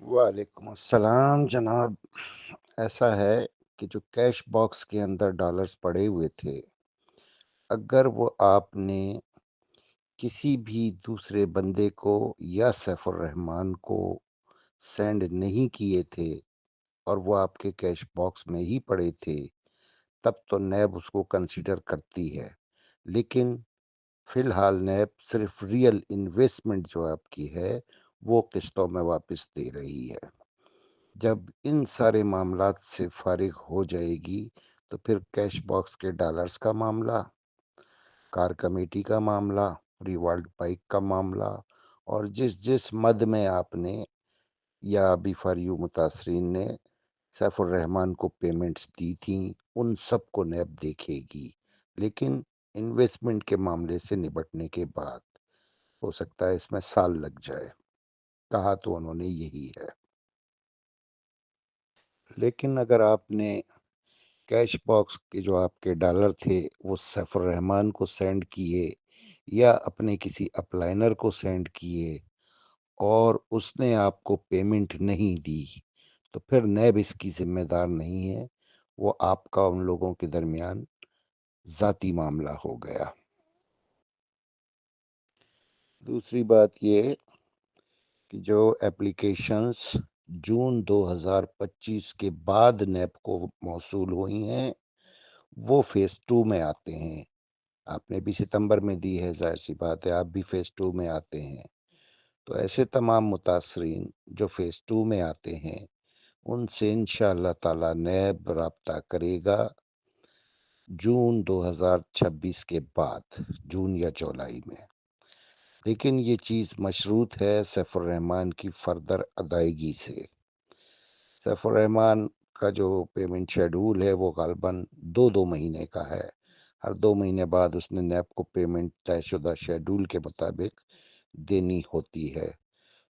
वालेकुम अस्सलाम जनाब। ऐसा है कि जो कैश बॉक्स के अंदर डॉलर्स पड़े हुए थे, अगर वो आपने किसी भी दूसरे बंदे को या सैफुर रहमान को सेंड नहीं किए थे और वो आपके कैश बॉक्स में ही पड़े थे, तब तो नैब उसको कंसीडर करती है। लेकिन फ़िलहाल नैब सिर्फ़ रियल इन्वेस्टमेंट जो आपकी है, वो किस्तों में वापस दे रही है। जब इन सारे मामलात से फारिग हो जाएगी, तो फिर कैश बॉक्स के डॉलर्स का मामला, कार कमेटी का मामला, रिवॉल्ट बाइक का मामला और जिस मद में आपने या अभी फॉर यू मुतासरीन ने सैफुर रहमान को पेमेंट्स दी थीं, उन सब को नैब देखेगी। लेकिन इन्वेस्टमेंट के मामले से निपटने के बाद हो सकता है इसमें साल लग जाए। कहा तो उन्होंने यही है। लेकिन अगर आपने कैश बॉक्स के जो आपके डॉलर थे वो सैफुर रहमान को सेंड किए या अपने किसी अपलाइनर को सेंड किए और उसने आपको पेमेंट नहीं दी, तो फिर नैब इसकी जिम्मेदार नहीं है। वो आपका उन लोगों के दरमियान ज़ाती मामला हो गया। दूसरी बात ये कि जो एप्लीकेशंस जून 2025 के बाद नैब को मौसूल हुई हैं, वो फ़ेज़ 2 में आते हैं। आपने भी सितंबर में दी है, ज़ाहिर-सी बात है आप भी फ़ेज़ 2 में आते हैं। तो ऐसे तमाम मुतासरीन जो फ़ेज़ 2 में आते हैं, उनसे इंशाअल्लाह ताला नैब राब्ता करेगा जून 2026 के बाद, जून या जुलाई में। लेकिन ये चीज़ मशरूत है सैफुर रहमान की फ़र्दर अदायगी से। सैफुर रहमान का जो पेमेंट शेड्यूल है वो ग़ालिबन 2-2 महीने का है। हर 2 महीने बाद उसने नैब को पेमेंट तयशुदा शेड्यूल के मुताबिक देनी होती है।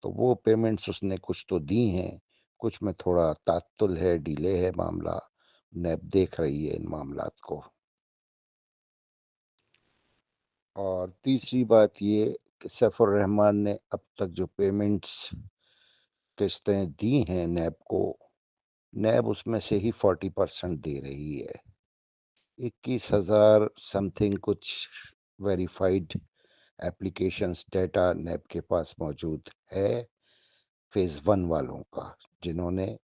तो वो पेमेंट्स उसने कुछ तो दी हैं, कुछ में थोड़ा तात्तुल है, डिले है मामला। नैब देख रही है इन मामलात को। और तीसरी बात ये कि सैफुर रहमान ने अब तक जो पेमेंट्स किस्तें दी हैं नैब को, नैब उसमें से ही 40% दे रही है। 21,000 समथिंग कुछ वेरिफाइड एप्लीकेशंस डेटा नैब के पास मौजूद है फ़ेज़ 1 वालों का, जिन्होंने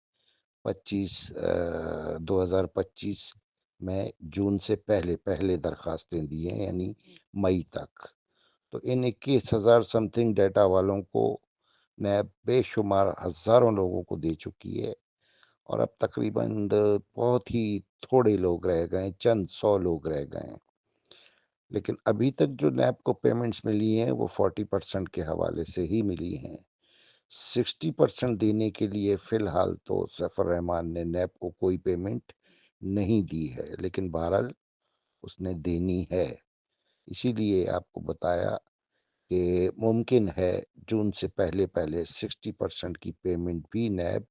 2025 में जून से पहले दरखास्तें दी हैं, यानी मई तक। तो इन 21,000 समथिंग डेटा वालों को नैब बेशुमार हज़ारों लोगों को दे चुकी है और अब तकरीबन बहुत ही थोड़े लोग रह गए हैं, चंद 100 लोग रह गए हैं। लेकिन अभी तक जो नैब को पेमेंट्स मिली हैं वो 40% के हवाले से ही मिली हैं। 60% देने के लिए फ़िलहाल तो सैफुर रहमान ने नैब को कोई पेमेंट नहीं दी है, लेकिन बहरहाल उसने देनी है। इसीलिए आपको बताया कि मुमकिन है जून से पहले-पहले 60% की पेमेंट भी नैब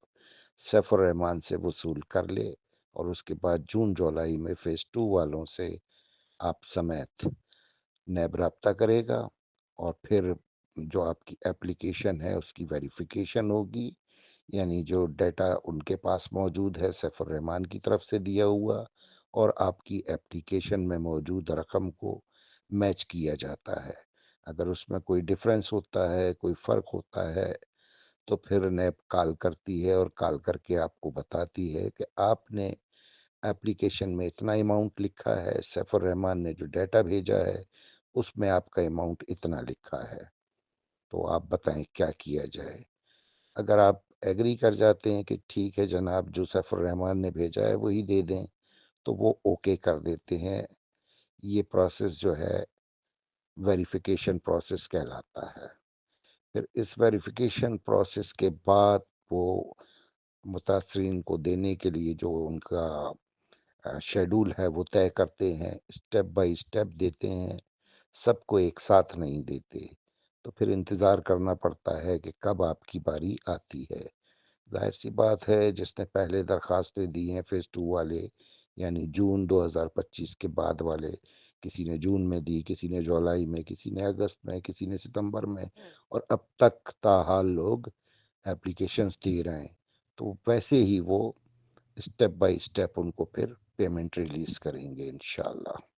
सैफुर रहमान से वसूल कर ले और उसके बाद जून-जुलाई में फ़ेज़ 2 वालों से आप समेत नैब राब्ता करेगा और फिर जो आपकी एप्लीकेशन है उसकी वेरिफ़िकेशन होगी, यानी जो डेटा उनके पास मौजूद है सैफुर रहमान की तरफ से दिया हुआ और आपकी एप्लीकेशन में मौजूद रकम को मैच किया जाता है। अगर उसमें कोई डिफ़रेंस होता है, कोई फ़र्क होता है, तो फिर नैब कॉल करती है और कॉल करके आपको बताती है कि आपने एप्लीकेशन में इतना अमाउंट लिखा है, सैफुर रहमान ने जो डेटा भेजा है, उसमें आपका अमाउंट इतना लिखा है। तो आप बताएँ क्या किया जाए? अगर आप एग्री कर जाते हैं कि ठीक है जनाब, जो सैफुर रहमान ने भेजा है वही दे दें, तो वो ओके कर देते हैं। ये प्रोसेस जो है वेरिफ़िकेशन प्रोसेस कहलाता है। फिर इस वेरिफ़िकेशन प्रोसेस के बाद वो मुतासरीन को देने के लिए जो उनका शेड्यूल है वो तय करते हैं, स्टेप बाय स्टेप देते हैं, सबको एक साथ नहीं देते। तो फिर इंतज़ार करना पड़ता है कि कब आपकी बारी आती है। ज़ाहिर-सी बात है जिसने पहले दरख़्वास्तें दी हैं फ़ेज़ 2 वाले, यानी जून 2025 के बाद वाले, किसी ने जून में दी, किसी ने जुलाई में, किसी ने अगस्त में, किसी ने सितंबर में और अब तक ताहाल लोग एप्लीकेशंस दे रहे हैं, तो वैसे ही वो स्टेप बाय स्टेप उनको फिर पेमेंट रिलीज करेंगे इंशाल्लाह।